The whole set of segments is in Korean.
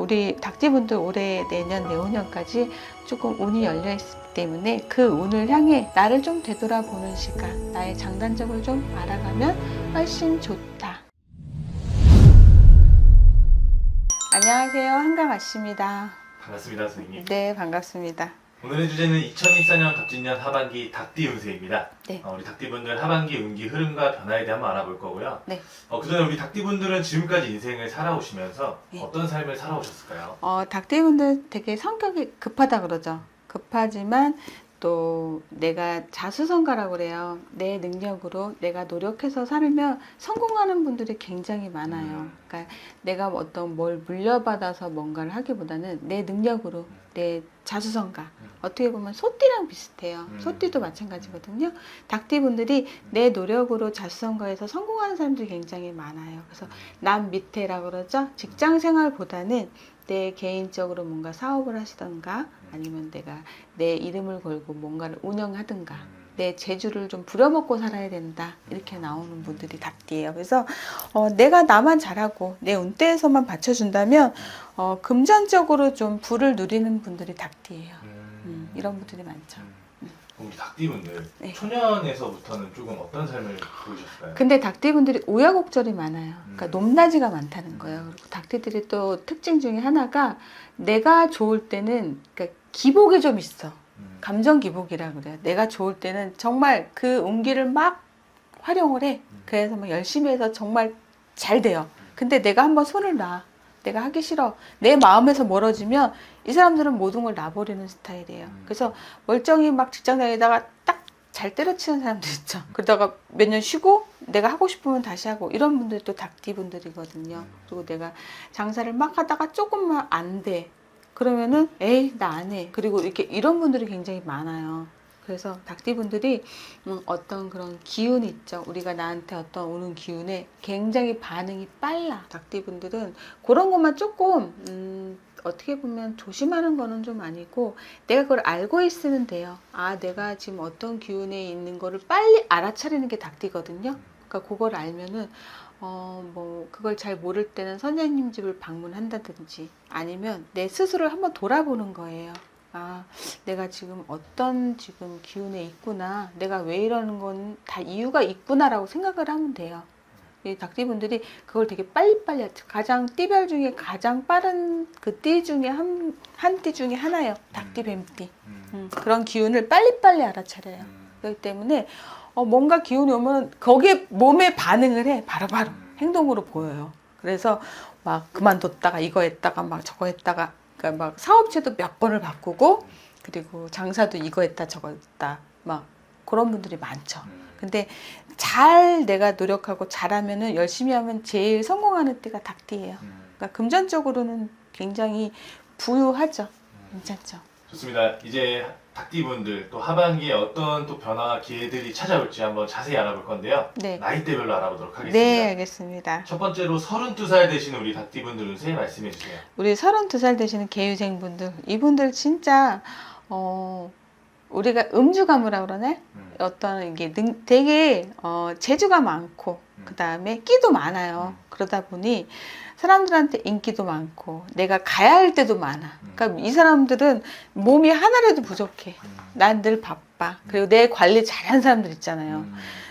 우리 닭띠분들 올해 내년 내후년까지 조금 운이 열려 있기 때문에 그 운을 향해 나를 좀 되돌아보는 시간, 나의 장단점을 좀 알아가면 훨씬 좋다. 안녕하세요, 한가마씨입니다. 반갑습니다, 선생님. 네, 반갑습니다. 오늘의 주제는 2024년 갑진년 하반기 닭띠 운세입니다. 네. 우리 닭띠분들 하반기 운기 흐름과 변화에 대해 한번 알아볼 거고요. 네. 그 전에 우리 닭띠분들은 지금까지 인생을 살아오시면서 네. 어떤 삶을 살아오셨을까요? 닭띠분들 되게 성격이 급하다 그러죠. 급하지만 또 내가 자수성가라고 그래요. 내 능력으로 내가 노력해서 살면 성공하는 분들이 굉장히 많아요. 그러니까 내가 어떤 뭘 물려받아서 뭔가를 하기보다는 내 능력으로 내 자수성가. 어떻게 보면 소띠랑 비슷해요. 소띠도 마찬가지거든요. 닭띠분들이 내 노력으로 자수성가해서 성공하는 사람들이 굉장히 많아요. 그래서 남 밑에라고 그러죠. 직장 생활보다는 내 개인적으로 뭔가 사업을 하시던가 아니면 내가 내 이름을 걸고 뭔가를 운영하든가 내 재주를 좀 부려먹고 살아야 된다 이렇게 나오는 분들이 닭띠예요. 그래서 내가 나만 잘하고 내 운대에서만 받쳐준다면 금전적으로 좀 부를 누리는 분들이 닭띠예요. 이런 분들이 많죠. 우리 닭띠분들 네. 초년에서부터는 조금 어떤 삶을 보이셨을까요? 근데 닭띠분들이 우여곡절이 많아요. 그러니까 높낮이가 많다는 거예요. 그리고 닭띠들이 또 특징 중에 하나가 내가 좋을 때는 그러니까 기복이 좀 있어. 감정 기복이라 그래요. 내가 좋을 때는 정말 그 운기를 막 활용을 해. 그래서 막 열심히 해서 정말 잘 돼요. 근데 내가 한번 손을 놔. 내가 하기 싫어. 내 마음에서 멀어지면 이 사람들은 모든 걸 놔버리는 스타일이에요. 그래서 멀쩡히 막 직장 다니다가 딱 잘 때려치는 사람들 있죠. 그러다가 몇 년 쉬고 내가 하고 싶으면 다시 하고 이런 분들이 또 닭띠분들이거든요. 그리고 내가 장사를 막 하다가 조금만 안 돼. 그러면은 에이 나 안 해. 그리고 이렇게 이런 분들이 굉장히 많아요. 그래서 닭띠분들이 어떤 그런 기운이 있죠. 우리가 나한테 어떤 오는 기운에 굉장히 반응이 빨라. 닭띠분들은 그런 것만 조금 어떻게 보면 조심하는 거는 좀 아니고 내가 그걸 알고 있으면 돼요. 아 내가 지금 어떤 기운에 있는 거를 빨리 알아차리는 게 닭띠거든요. 그러니까 그걸 알면은 뭐 그걸 잘 모를 때는 선생님 집을 방문한다든지 아니면 내 스스로를 한번 돌아보는 거예요. 아, 내가 지금 어떤 지금 기운에 있구나. 내가 왜 이러는 건 다 이유가 있구나라고 생각을 하면 돼요. 이 닭띠분들이 그걸 되게 빨리빨리 하죠. 가장 띠별 중에 가장 빠른 그 띠 중에 한 띠 중에 하나예요. 닭띠, 뱀띠. 그런 기운을 빨리빨리 알아차려요. 그렇기 때문에 뭔가 기운이 오면 거기에 몸에 반응을 해. 바로바로 행동으로 보여요. 그래서 막 그만뒀다가 이거 했다가 막 저거 했다가 그러니까 막 사업체도 몇 번을 바꾸고 그리고 장사도 이거 했다 저거 했다 막 그런 분들이 많죠. 근데 잘 내가 노력하고 잘하면은 열심히 하면 제일 성공하는 띠가 닭띠예요. 그러니까 금전적으로는 굉장히 부유하죠. 괜찮죠. 좋습니다. 이제 닭띠분들 또 하반기에 어떤 또 변화와 기회들이 찾아올지 한번 자세히 알아볼 건데요. 네. 나이대별로 알아보도록 하겠습니다. 네, 알겠습니다. 첫 번째로 32살 되시는 우리 닭띠분들 운세 말씀해 주세요. 우리 32살 되시는 개유생분들, 이분들 진짜 우리가 음주가무라 그러네. 어떤 이게 되게 재주가 많고 그 다음에 끼도 많아요. 그러다 보니 사람들한테 인기도 많고 내가 가야 할 때도 많아. 그러니까 이 사람들은 몸이 하나라도 부족해. 난 늘 바빠. 그리고 내 관리 잘하는 사람들 있잖아요.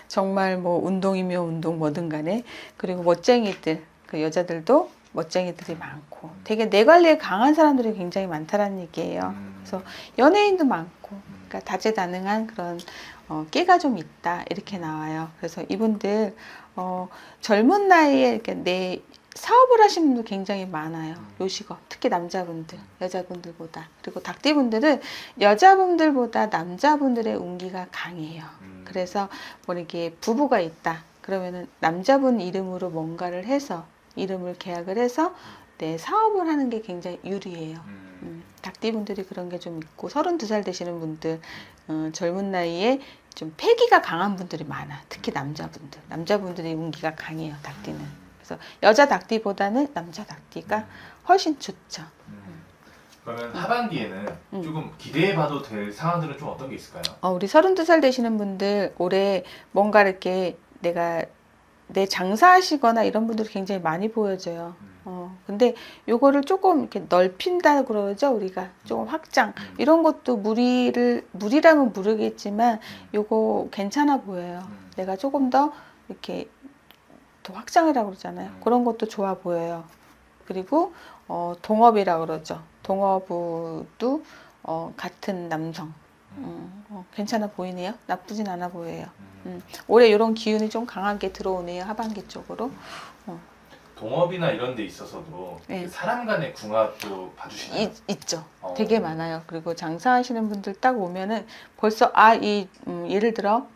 정말 뭐 운동이며 운동 뭐든 간에. 그리고 멋쟁이들, 그 여자들도 멋쟁이들이 많고 되게 내 관리에 강한 사람들이 굉장히 많다라는 얘기예요. 그래서 연예인도 많고 그러니까 다재다능한 그런 끼가 좀 있다 이렇게 나와요. 그래서 이분들 젊은 나이에 이렇게 내 사업을 하시는 분들 굉장히 많아요. 요식업, 특히 남자분들, 여자분들보다. 그리고 닭띠분들은 여자분들보다 남자분들의 운기가 강해요. 그래서 뭐 이렇게 부부가 있다. 그러면은 남자분 이름으로 뭔가를 해서 이름을 계약을 해서 내 사업을 하는 게 굉장히 유리해요. 닭띠분들이 그런 게 좀 있고 32살 되시는 분들 젊은 나이에 좀 패기가 강한 분들이 많아. 특히 남자분들이 운기가 강해요. 닭띠는. 그래서 여자 닭띠보다는 남자 닭띠가 훨씬 좋죠. 그러면 하반기에는 조금 기대해봐도 될 상황들은 좀 어떤 게 있을까요? 우리 32살 되시는 분들 올해 뭔가 이렇게 내가 내 장사하시거나 이런 분들이 굉장히 많이 보여져요. 근데 요거를 조금 이렇게 넓힌다 그러죠, 우리가. 조금 확장. 이런 것도 무리라면 모르겠지만 요거 괜찮아 보여요. 내가 조금 더 이렇게 더 확장이라고 그러잖아요. 그런 것도 좋아 보여요. 그리고 동업이라고 그러죠. 동업도 같은 남성. 괜찮아 보이네요. 나쁘진 않아 보여요. 올해 이런 기운이 좀 강하게 들어오네요. 하반기 쪽으로. 동업이나 이런 데 있어서도 네. 그 사람 간의 궁합도 봐주시나요? 있죠. 되게 많아요. 그리고 장사하시는 분들 딱 오면은 벌써 예를 들어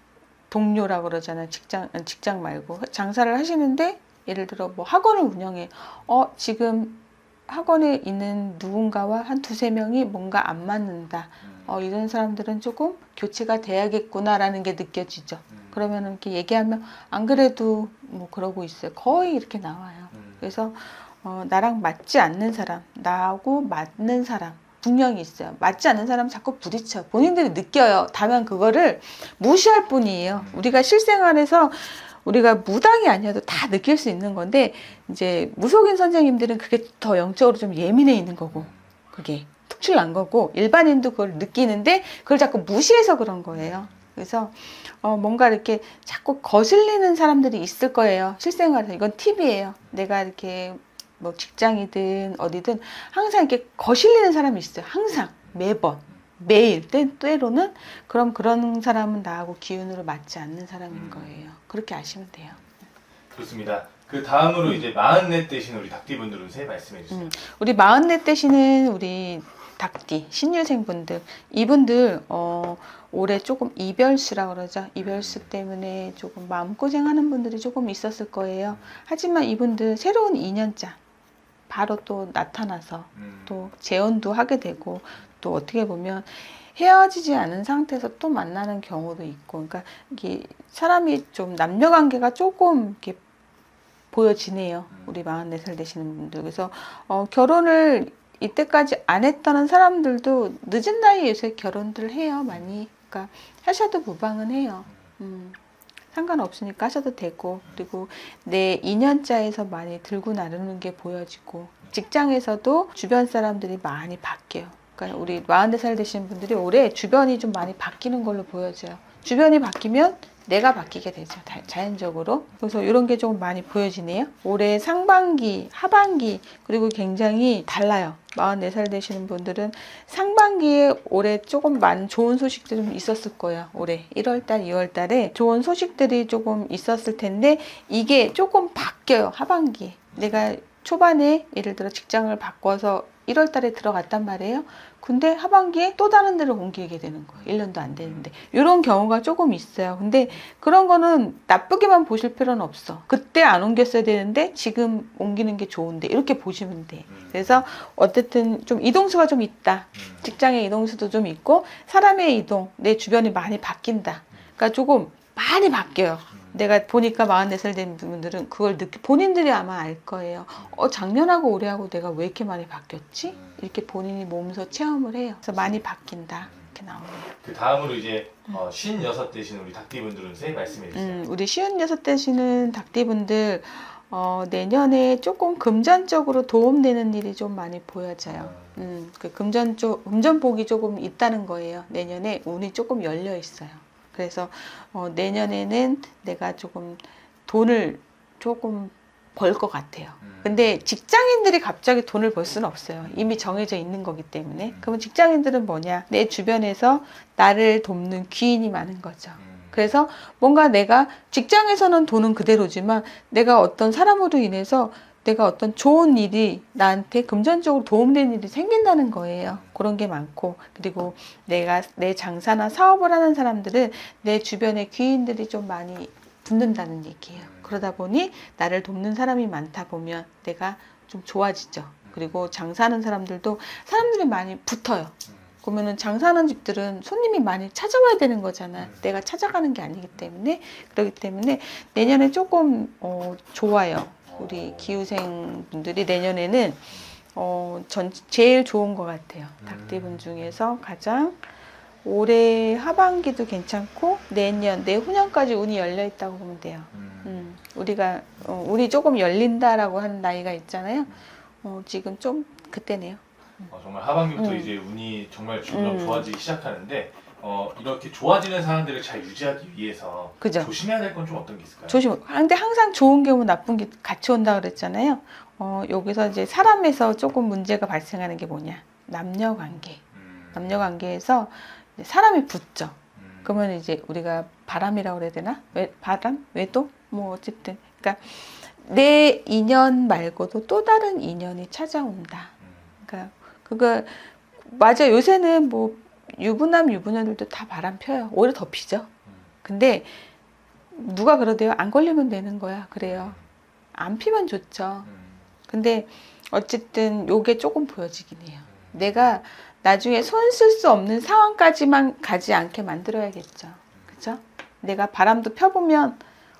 동료라고 그러잖아요. 직장 말고 장사를 하시는데 예를 들어 뭐 학원을 운영해. 지금 학원에 있는 누군가와 한 두세 명이 뭔가 안 맞는다. 이런 사람들은 조금 교체가 돼야겠구나라는 게 느껴지죠. 그러면 이렇게 얘기하면 안 그래도 뭐 그러고 있어요. 거의 이렇게 나와요. 그래서 나랑 맞지 않는 사람, 나하고 맞는 사람 분명히 있어요. 맞지 않는 사람 자꾸 부딪혀요. 본인들이 느껴요. 다만 그거를 무시할 뿐이에요. 우리가 실생활에서 우리가 무당이 아니어도 다 느낄 수 있는 건데 이제 무속인 선생님들은 그게 더 영적으로 좀 예민해 있는 거고 그게 특출난 거고 일반인도 그걸 느끼는데 그걸 자꾸 무시해서 그런 거예요. 그래서 뭔가 이렇게 자꾸 거슬리는 사람들이 있을 거예요. 실생활에서. 이건 팁이에요. 내가 이렇게 뭐 직장이든 어디든 항상 이렇게 거슬리는 사람이 있어요. 항상 매번 매일 때로는 그런 사람은 나하고 기운으로 맞지 않는 사람인 거예요. 그렇게 아시면 돼요. 좋습니다. 그 다음으로 이제 44 되신 우리 닭띠분들은 새 말씀해 주세요. 우리 44 되시는 우리 닭띠 신유생분들 이분들 올해 조금 이별수라 그러죠. 이별수 때문에 조금 마음고생하는 분들이 조금 있었을 거예요. 하지만 이분들 새로운 인연자 바로 또 나타나서 또 재혼도 하게 되고 또 어떻게 보면 헤어지지 않은 상태에서 또 만나는 경우도 있고 그러니까 이게 사람이 좀 남녀 관계가 조금 이렇게 보여지네요. 우리 44살 되시는 분들. 그래서 결혼을 이때까지 안 했다는 사람들도 늦은 나이에 요새 결혼들 해요. 많이. 그러니까 하셔도 무방은 해요. 상관없으니까 하셔도 되고 그리고 내 인연자에서 많이 들고 나르는 게 보여지고 직장에서도 주변 사람들이 많이 바뀌어요. 그러니까 우리 44살 되신 분들이 올해 주변이 좀 많이 바뀌는 걸로 보여져요. 주변이 바뀌면 내가 바뀌게 되죠. 자연적으로. 그래서 이런 게 좀 많이 보여지네요. 올해 상반기, 하반기 그리고 굉장히 달라요. 44살 되시는 분들은 상반기에 올해 조금 많은 좋은 소식들이 좀 있었을 거예요. 올해 1월달, 2월달에 좋은 소식들이 조금 있었을 텐데 이게 조금 바뀌어요. 하반기에. 내가 초반에 예를 들어 직장을 바꿔서 1월달에 들어갔단 말이에요. 근데 하반기에 또 다른 데로 옮기게 되는 거예요. 1년도 안 되는데. 이런 경우가 조금 있어요. 근데 그런 거는 나쁘게만 보실 필요는 없어. 그때 안 옮겼어야 되는데 지금 옮기는 게 좋은데 이렇게 보시면 돼. 그래서 어쨌든 좀 이동수가 좀 있다. 직장의 이동수도 좀 있고 사람의 이동, 내 주변이 많이 바뀐다. 그러니까 조금 많이 바뀌어요. 내가 보니까 44살 된 분들은 그걸 본인들이 아마 알 거예요. 작년하고 올해하고 내가 왜 이렇게 많이 바뀌었지? 이렇게 본인이 몸소 체험을 해요. 그래서 많이 바뀐다. 이렇게 나오네요. 그 다음으로 이제 56 되신 우리 닭띠분들은 새 말씀해 주세요. 우리 56 되시는 닭띠분들 내년에 조금 금전적으로 도움되는 일이 좀 많이 보여져요. 그 금전복이 조금 있다는 거예요. 내년에 운이 조금 열려 있어요. 그래서 내년에는 내가 조금 돈을 조금 벌 것 같아요. 근데 직장인들이 갑자기 돈을 벌 수는 없어요. 이미 정해져 있는 거기 때문에. 그러면 직장인들은 뭐냐? 내 주변에서 나를 돕는 귀인이 많은 거죠. 그래서 뭔가 내가 직장에서는 돈은 그대로지만 내가 어떤 사람으로 인해서 내가 어떤 좋은 일이 나한테 금전적으로 도움되는 일이 생긴다는 거예요. 그런 게 많고 그리고 내가 내 장사나 사업을 하는 사람들은 내 주변에 귀인들이 좀 많이 붙는다는 얘기예요. 그러다 보니 나를 돕는 사람이 많다 보면 내가 좀 좋아지죠. 그리고 장사하는 사람들도 사람들이 많이 붙어요. 그러면은 장사하는 집들은 손님이 많이 찾아와야 되는 거잖아. 내가 찾아가는 게 아니기 때문에 그렇기 때문에 내년에 조금 좋아요. 우리 기후생 분들이 내년에는 제일 좋은 것 같아요. 닭띠분 중에서 가장 올해 하반기도 괜찮고 내후년까지 운이 열려 있다고 보면 돼요. 우리가 우리 조금 열린다라고 하는 나이가 있잖아요. 지금 좀 그때네요. 정말 하반기부터 이제 운이 정말 점점 좋아지기 시작하는데 이렇게 좋아지는 상황들을 잘 유지하기 위해서 그죠? 조심해야 될 건 좀 어떤 게 있을까요? 근데 항상 좋은 게 오면 나쁜 게 같이 온다 그랬잖아요. 여기서 이제 사람에서 조금 문제가 발생하는 게 뭐냐? 남녀 관계. 남녀 관계에서 이제 사람이 붙죠. 그러면 이제 우리가 바람이라고 그래야 되나? 바람? 외도? 뭐 어쨌든. 그러니까 내 인연 말고도 또 다른 인연이 찾아온다. 그러니까 그거 맞아. 요새는 뭐 유부남 유부녀들도 다 바람 펴요. 오히려 더 피죠. 근데 누가 그러대요? 안 걸리면 되는 거야. 그래요. 안 피면 좋죠. 근데 어쨌든 요게 조금 보여지긴 해요. 내가 나중에 손 쓸 수 없는 상황까지만 가지 않게 만들어야겠죠. 그죠? 내가 바람도 펴보면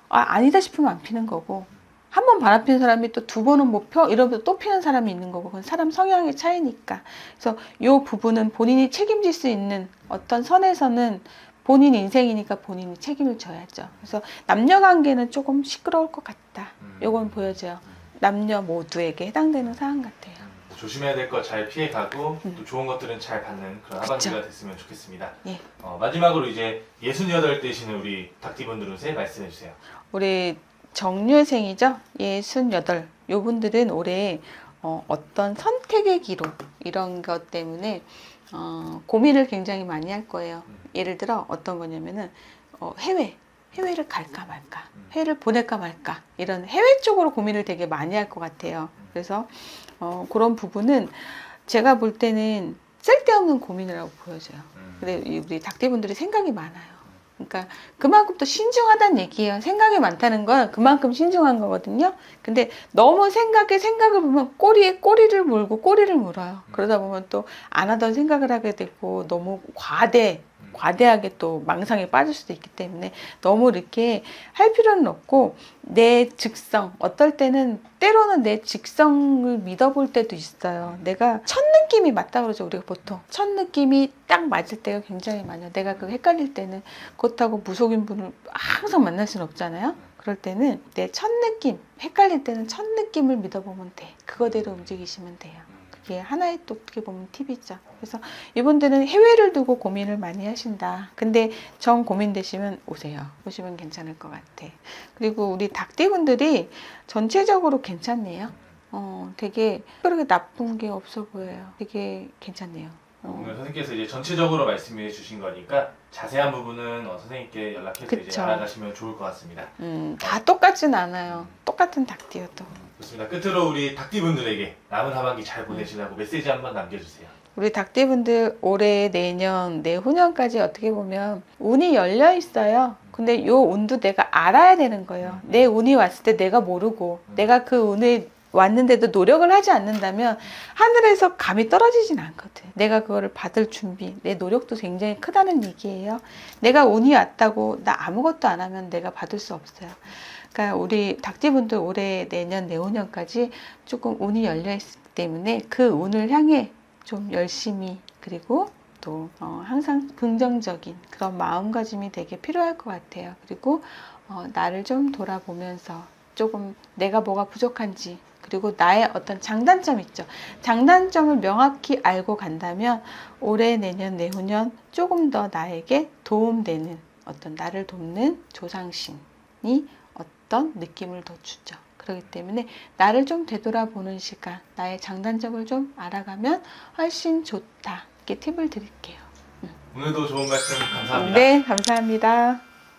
아니다 싶으면 안 피는 거고, 한 번 바람 피는 사람이 또 두 번은 못 펴 이러면 또 피는 사람이 있는 거고, 그건 사람 성향의 차이니까. 그래서 요 부분은 본인이 책임질 수 있는 어떤 선에서는 본인 인생이니까 본인이 책임을 져야죠. 그래서 남녀 관계는 조금 시끄러울 것 같다. 요건 보여져요. 남녀 모두에게 해당되는 사안 같아요. 조심해야 될 거 잘 피해가고 또 좋은 것들은 잘 받는 그런 하반기가 그쵸. 됐으면 좋겠습니다. 예. 마지막으로 이제 68되시는 우리 닭띠분들한테 말씀해 주세요. 우리 정류생이죠. 68. 요 분들은 올해 어떤 선택의 기록 이런 것 때문에 고민을 굉장히 많이 할 거예요. 예를 들어 어떤 거냐면은 해외를 갈까 말까, 해외를 보낼까 말까, 이런 해외 쪽으로 고민을 되게 많이 할 것 같아요. 그래서 그런 부분은 제가 볼 때는 쓸데없는 고민이라고 보여져요. 근데 우리 닭띠분들이 생각이 많아요. 그러니까 그만큼 또 신중하다는 얘기예요. 생각이 많다는 건 그만큼 신중한 거거든요. 근데 너무 생각을 보면 꼬리에 꼬리를 물고 꼬리를 물어요. 그러다 보면 또 안 하던 생각을 하게 되고 너무 과대하게 또 망상에 빠질 수도 있기 때문에 너무 이렇게 할 필요는 없고, 내 직성, 어떨 때는 때로는 내 직성을 믿어볼 때도 있어요. 내가 첫 느낌이 맞다 그러죠. 우리가 보통 첫 느낌이 딱 맞을 때가 굉장히 많아요. 내가 그 헷갈릴 때는, 그렇다고 무속인 분을 항상 만날 수는 없잖아요. 그럴 때는 내 첫 느낌, 헷갈릴 때는 첫 느낌을 믿어보면 돼. 그거대로 움직이시면 돼요. 그게 하나의 또 어떻게 보면 팁이죠. 그래서 이분들은 해외를 두고 고민을 많이 하신다. 근데 정 고민되시면 오세요. 오시면 괜찮을 것 같아. 그리고 우리 닭띠분들이 전체적으로 괜찮네요. 되게 그렇게 나쁜 게 없어 보여요. 되게 괜찮네요. 오늘 선생님께서 이제 전체적으로 말씀해 주신 거니까 자세한 부분은 선생님께 연락해서 이제 그쵸. 알아가시면 좋을 것 같습니다. 다 똑같진 않아요. 똑같은 닭띠여도. 좋습니다. 끝으로 우리 닭띠분들에게 남은 하반기 잘 보내시라고 메시지 한번 남겨주세요. 우리 닭띠분들 올해, 내년, 내후년까지 어떻게 보면 운이 열려 있어요. 근데 요 운도 내가 알아야 되는 거예요. 내 운이 왔을 때 내가 모르고 내가 그 운에 왔는데도 노력을 하지 않는다면 하늘에서 감이 떨어지진 않거든. 내가 그거를 받을 준비, 내 노력도 굉장히 크다는 얘기예요. 내가 운이 왔다고 나 아무것도 안 하면 내가 받을 수 없어요. 그러니까 우리 닭띠분들 올해, 내년, 내후년까지 조금 운이 열려 있기 때문에 그 운을 향해 좀 열심히, 그리고 또 항상 긍정적인 그런 마음가짐이 되게 필요할 것 같아요. 그리고 나를 좀 돌아보면서 조금 내가 뭐가 부족한지, 그리고 나의 어떤 장단점 있죠. 장단점을 명확히 알고 간다면 올해, 내년, 내후년 조금 더 나에게 도움되는, 어떤 나를 돕는 조상신이 어떤 느낌을 더 주죠. 그렇기 때문에 나를 좀 되돌아보는 시간, 나의 장단점을 좀 알아가면 훨씬 좋다. 이렇게 팁을 드릴게요. 오늘도 좋은 말씀 감사합니다. 네, 감사합니다.